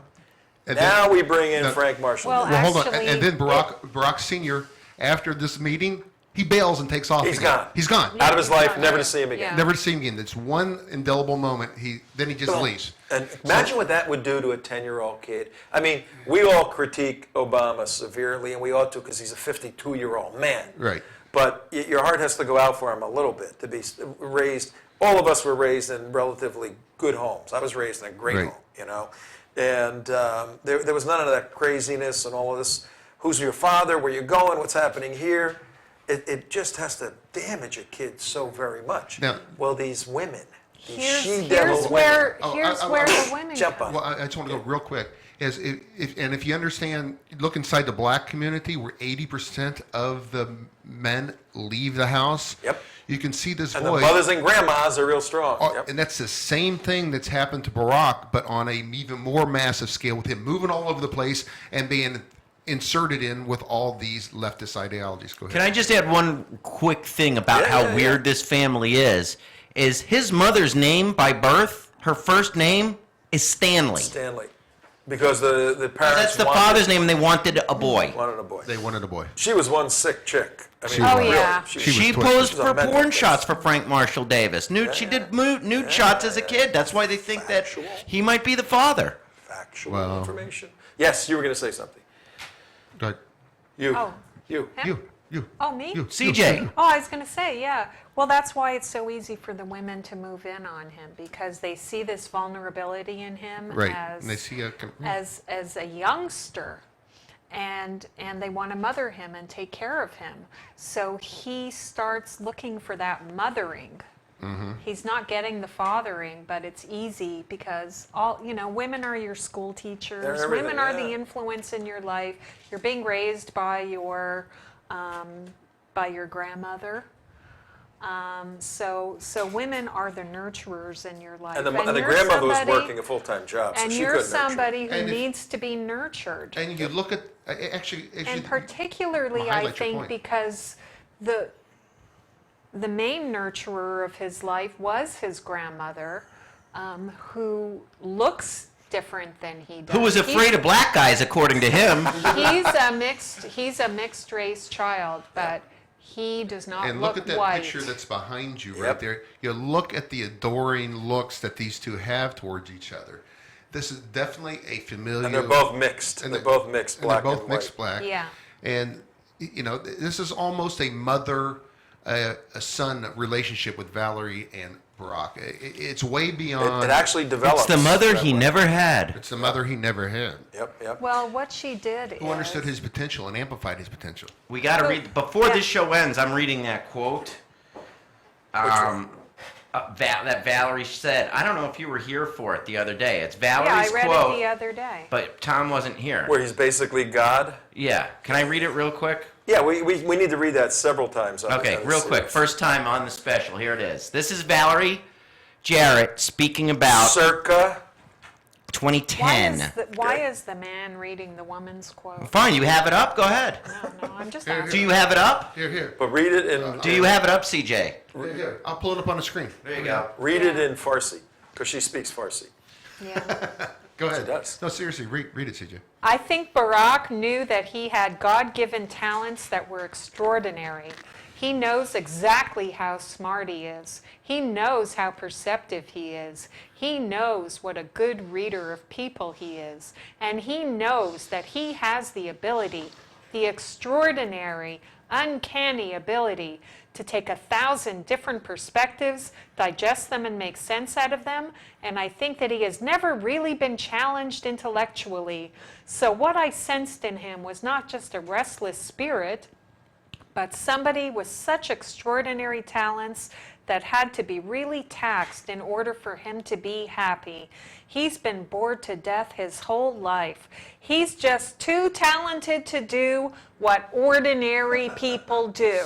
And Now then- we bring in No. Frank Marshall. Well, Well, hold on. Actually, And then Barack Sr., after this meeting, he bails and takes off. He's again. gone. He's gone. Out of his life, Yeah. never to see him again. Yeah. Never to see him again. It's one indelible moment. Then he just Boom. leaves. And imagine what that would do to a 10-year-old kid. I mean, we all critique Obama severely, and we ought to because he's a 52-year-old man. Right. But your heart has to go out for him a little bit to be raised. All of us were raised in relatively good homes. I was raised in a great Right. home, you know. And there was none of that craziness and all of this. Who's your father? Where you going? What's happening here? It just has to damage a kid so very much. Now- well, these women, these Here's she-devil where, Oh, here's I- where the women Jump come. on. Well, I just want to go real quick. If you understand, look inside the black community where 80% of the men leave the house. Yep. You can see this And voice. the mothers and grandmas are real strong. Yep. And that's the same thing that's happened to Barack, but on a even more massive scale, with him moving all over the place and being inserted in with all these leftist ideologies. Go ahead. Can I just add one quick thing about Yeah, how yeah, weird yeah. this family is his mother's name by birth, her first name is Stanley. Stanley. Because the parents That's the wanted, father's name, and they wanted a boy. wanted a boy. They wanted a boy. She was one sick chick. I mean, She was. Oh, really, yeah. She She was posed She's a for mental porn case. shots for Frank Marshall Davis. She did nude shots as a kid. That's why they think that Factual. he might be the father. Factual Wow. information. Yes, you were going to say something. Go ahead. You. Oh. You. You. Oh, me? You. CJ. Oh, I was going to say, yeah. Well, that's why it's so easy for the women to move in on him, because they see this vulnerability in him Right. as And they see as a youngster, and they want to mother him and take care of him. So he starts looking for that mothering. He's not getting the fathering, but it's easy because women are your school teachers. They're everything, Women are yeah. the influence in your life. You're being raised by your grandmother. So women are the nurturers in your life. And the you're grandmother was somebody- working a full-time job, so And she you're couldn't nurture. somebody who And if- needs to be nurtured. And you look at, actually, And particularly, I highlight your think, point. because the main nurturer of his life was his grandmother, who looks different than he does. Who was afraid of black guys, according to him. He's a mixed race child, but he does not and look look at that white. picture that's behind you right Yep. there. You look at the adoring looks that these two have towards each other. This is definitely a familiar. And they're both mixed. and They're both mixed and black they're both and mixed white. black. Yeah. And this is almost a mother, a son relationship with Valerie and Barack. It's way beyond. It actually develops. It's the mother that he way. never had. It's the mother he never had. Yep. Well, what she did Who is understood his potential and amplified his potential. We got to read, before this show ends, I'm reading that quote one? that Valerie said. I don't know if you were here for it the other day. It's Yeah, I Valerie's read quote, it the other day. but Tom wasn't here. Where he's basically God. Yeah. Can I read it real quick? Yeah, we need to read that several times. on Okay, this real quick. series. First time on the special. Here it is. This is Valerie Jarrett speaking about Circa. 2010. Why is the man reading the woman's quote? Fine, you have it up? Go ahead. No, I'm just Here, Do asking. you have it up? Here. But read it in. Do you have it up, CJ? Here. I'll pull it up on the screen. There you go. Read it in Farsi, because she speaks Farsi. Yeah. Go ahead. does. No, seriously, read it, CJ. I think Barack knew that he had God-given talents that were extraordinary. He knows exactly how smart he is. He knows how perceptive he is. He knows what a good reader of people he is. And he knows that he has the ability, the extraordinary, uncanny ability to take 1,000 different perspectives, digest them, and make sense out of them. And I think that he has never really been challenged intellectually. So what I sensed in him was not just a restless spirit, but somebody with such extraordinary talents that had to be really taxed in order for him to be happy. He's been bored to death his whole life. He's just too talented to do what ordinary people do.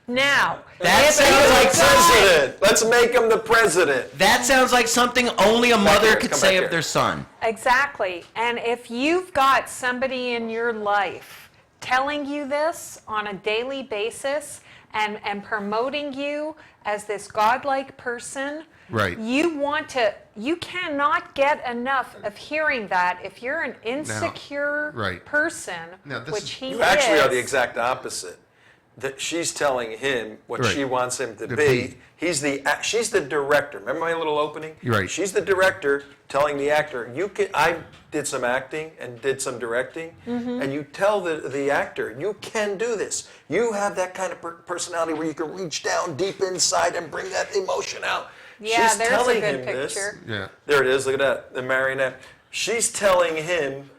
Now, That if sounds you like decide- President. Let's make him the president. That sounds like something only a mother here, could come say back of here. their son. Exactly. And if you've got somebody in your life telling you this on a daily basis and promoting you as this godlike person, Right. you cannot get enough of hearing that if you're an insecure right. person, Now, this which is- he You actually is. are the exact opposite. that she's telling him what Right. she wants him to To be. be. She's the director. Remember my little opening? You're right. She's the director telling the actor, I did some acting and did some directing, and you tell the actor, you can do this. You have that kind of personality where you can reach down deep inside and bring that emotion out. Yeah, She's there's a telling good him this. picture. Yeah. There it is. Look at that, the marionette. She's telling him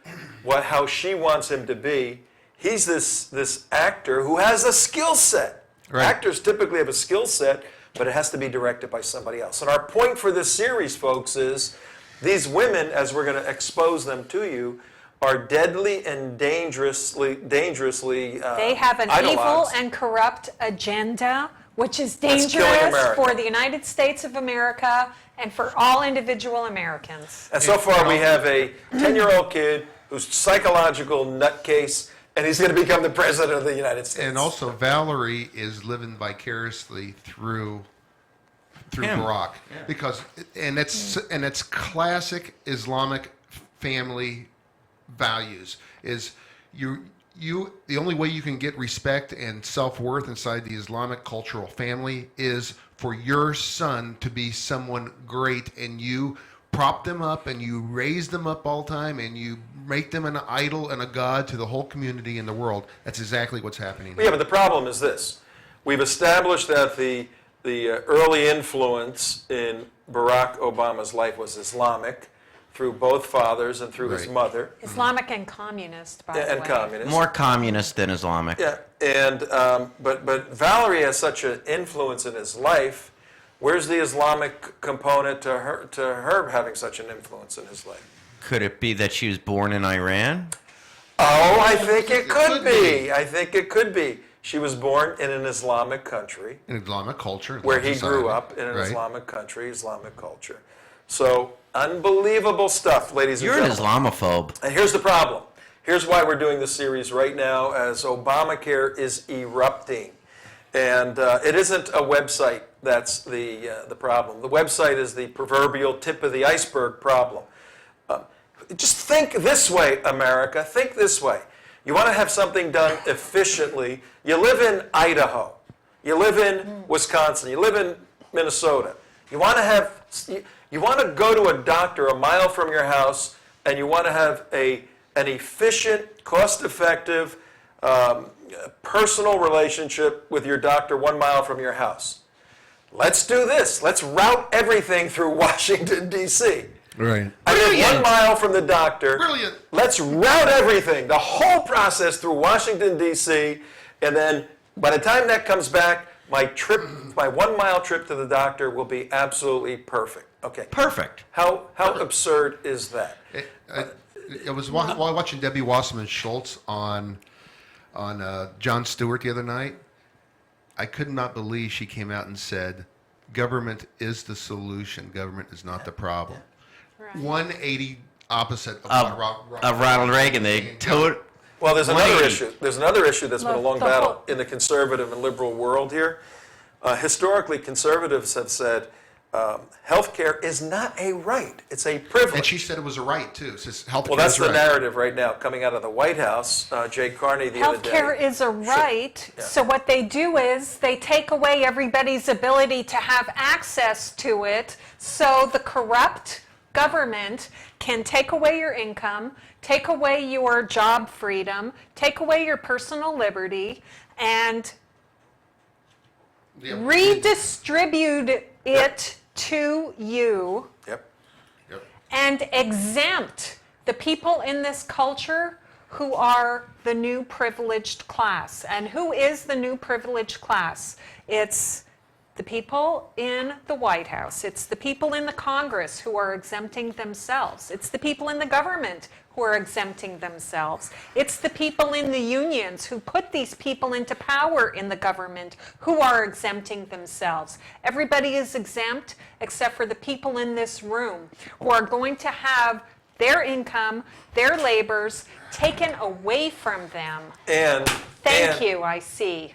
how she wants him to be. He's this actor who has a skill set. Right. Actors typically have a skill set, but it has to be directed by somebody else. And our point for this series, folks, is these women, as we're going to expose them to you, are deadly and dangerously They have an evil ideologues. and corrupt agenda, which is That's killing dangerous America. for the United States of America and for all individual Americans. And so far, we have a 10-year-old kid who's psychological nutcase, and he's going to become the president of the United States. And also, Valerie is living vicariously through Him. Barack, because it's classic Islamic family values. Is you the only way you can get respect and self-worth inside the Islamic cultural family is for your son to be someone great, and you prop them up and you raise them up all the time and you make them an idol and a god to the whole community in the world. That's exactly what's happening. Yeah, but the problem is this. We've established that the early influence in Barack Obama's life was Islamic through both fathers and through his Right. mother. Islamic and communist, by the way. And communist. More communist than Islamic. Yeah, and but Valerie has such an influence in his life. Where's the Islamic component to her having such an influence in his life? Could it be that she was born in Iran? Oh, I think it could be. I think it could be. She was born in an Islamic country In Islamic culture, where Islamic he grew society, up in an right? Islamic country, Islamic culture. So unbelievable stuff, ladies and You're an gentlemen. Islamophobe. And here's the problem. Here's why we're doing this series right now, as Obamacare is erupting. And it isn't a website that's the problem. The website is the proverbial tip of the iceberg problem. Just think this way, America. Think this way. You want to have something done efficiently. You live in Idaho. You live in Wisconsin. You live in Minnesota. You want to go to a doctor a mile from your house, and you want to have an efficient, cost-effective, personal relationship with your doctor 1 mile from your house. Let's do this. Let's route everything through Washington, D.C. Right. I live 1 mile from the doctor. Brilliant. Let's route everything, the whole process through Washington, D.C., and then by the time that comes back, my 1 mile trip to the doctor will be absolutely perfect. Okay. Perfect. How absurd is that? I was watching Debbie Wasserman Schultz on Jon Stewart the other night. I could not believe she came out and said, "Government is the solution. Government is not the problem." Right. 180 opposite of Of Ronald Reagan. Well, there's another 180. issue. There's another issue that's been a long The battle whole- in the conservative and liberal world here. Historically, conservatives have said health care is not a right. It's a privilege. And she said it was a right too. Says health Well, care that's is the right. narrative right now coming out of the White House. Jay Carney the other day. Healthcare is a right, Yeah. so what they do is they take away everybody's ability to have access to it, so the corrupt government can take away your income, take away your job freedom, take away your personal liberty, and Yeah. redistribute it to you Yep. Yep. and exempt the people in this culture who are the new privileged class. And who is the new privileged class? It's the people in the White House. It's the people in the Congress who are exempting themselves. It's the people in the government who are exempting themselves. It's the people in the unions who put these people into power in the government who are exempting themselves. Everybody is exempt except for the people in this room who are going to have their income, their labors taken away from them. Thank you, I see.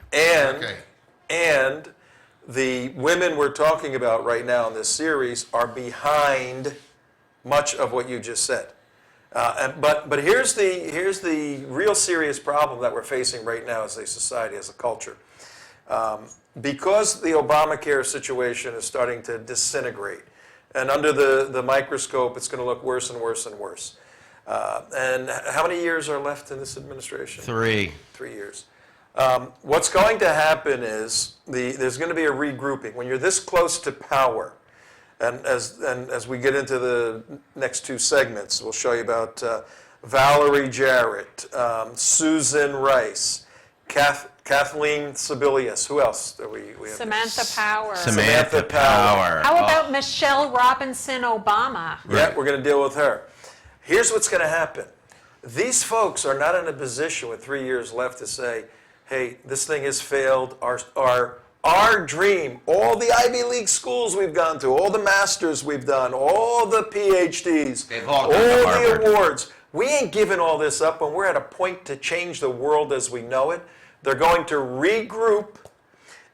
And the women we're talking about right now in this series are behind much of what you just said. But here's the real serious problem that we're facing right now as a society, as a culture. Because the Obamacare situation is starting to disintegrate, and under the microscope, it's going to look worse and worse and worse. And how many years are left in this administration? 3. 3 years. What's going to happen is there's going to be a regrouping. When you're this close to power, and as we get into the next 2 segments, we'll show you about Valerie Jarrett, Susan Rice, Kathleen Sebelius. Who else do we have? Samantha Power. Samantha Power. How about Michelle Robinson Obama? Yeah, we're going to deal with her. Here's what's going to happen. These folks are not in a position with 3 years left to say, hey, this thing has failed. Our dream, all the Ivy League schools we've gone to, all the masters we've done, all the PhDs, They've all all gone to the Harvard. awards, we ain't giving all this up when we're at a point to change the world as we know it. They're going to regroup,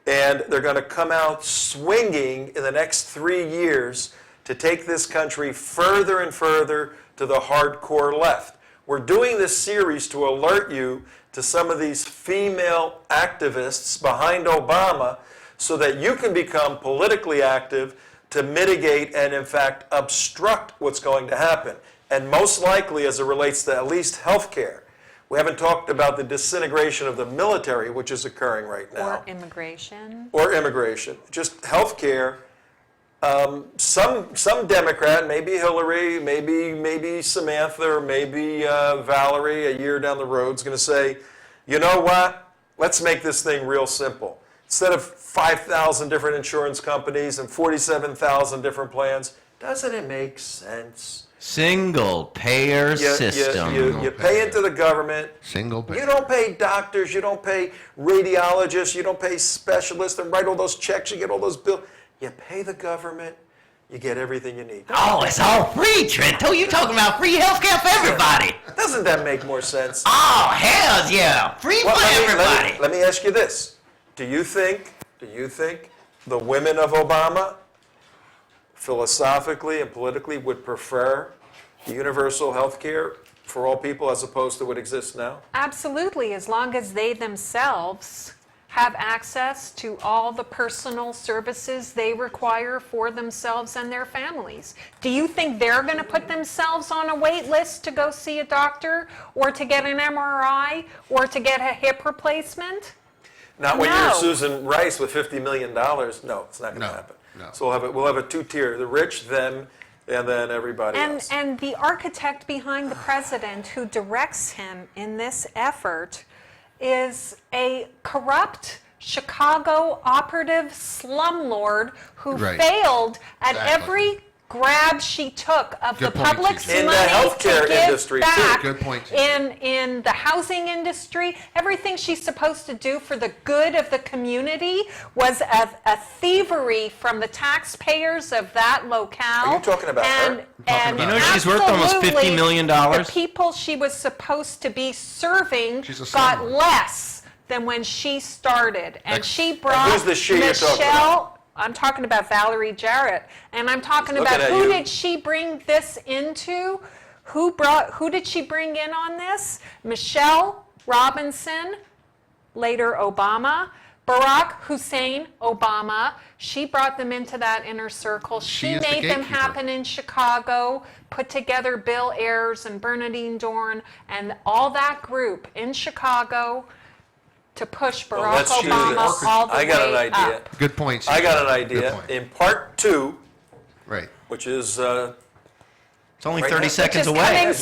and they're going to come out swinging in the next 3 years to take this country further and further to the hardcore left. We're doing this series to alert you to some of these female activists behind Obama so that you can become politically active to mitigate and, in fact, obstruct what's going to happen. And most likely, as it relates to at least health care, we haven't talked about the disintegration of the military, which is occurring right now. Or immigration. Or immigration. Just health care. Some Democrat, maybe Hillary, maybe Samantha, or maybe Valerie, a year down the road, is going to say, you know what? Let's make this thing real simple. Instead of 5,000 different insurance companies and 47,000 different plans, doesn't it make sense? Single payer system. You pay into the government. Single payer. You don't pay doctors, you don't pay radiologists, you don't pay specialists and write all those checks, you get all those bills. You pay the government, you get everything you need. Oh, it's all free, Trento. You talking about free healthcare for everybody? Doesn't that make more sense? Oh, hell yeah. Free Well, for everybody. let me ask you this. Do you think the women of Obama, philosophically and politically, would prefer universal health care for all people as opposed to what exists now? Absolutely, as long as they themselves have access to all the personal services they require for themselves and their families. Do you think they're going to put themselves on a wait list to go see a doctor or to get an MRI or to get a hip replacement? Not when No. you're Susan Rice with $50 million. No, it's not going to No, happen. no. So we'll have a 2-tier: the rich, them, and then everybody else. And the architect behind the president who directs him in this effort is a corrupt Chicago operative slumlord who Right. failed at Exactly. every grab she took of Good the point, public's TJ. In the money healthcare to give industry, too. back Good point, TJ. in the housing industry. Everything she's supposed to do for the good of the community was a thievery from the taxpayers of that locale. Are you talking about her? And You know, she's worth almost $50 absolutely, million. The people she was supposed to be serving She's a got slumlord. less than when she started. And she brought who's the she you're talking Michelle. I'm talking about Valerie Jarrett. And I'm talking Looking about at who you. did she bring this into? Who did she bring in on this? Michelle Robinson, later Obama. Barack Hussein Obama. She brought them into that inner circle. She She is the made them gatekeeper. happen in Chicago, put together Bill Ayers and Bernadine Dorn and all that group in Chicago to push Well, Barack let's do Obama this. all the I got way an idea. up. Good point. I got an Good idea. point. In part 2, Right. which is It's only Right 30 now. seconds Which is away. coming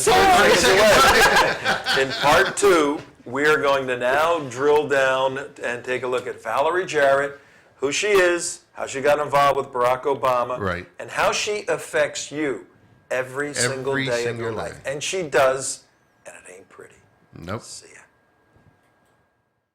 soon. in part 2, we are going to now drill down and take a look at Valerie Jarrett, who she is, how she got involved with Barack Obama, Right. and how she affects you every single day of single your day. life. And she does, and it ain't pretty. Nope. See ya.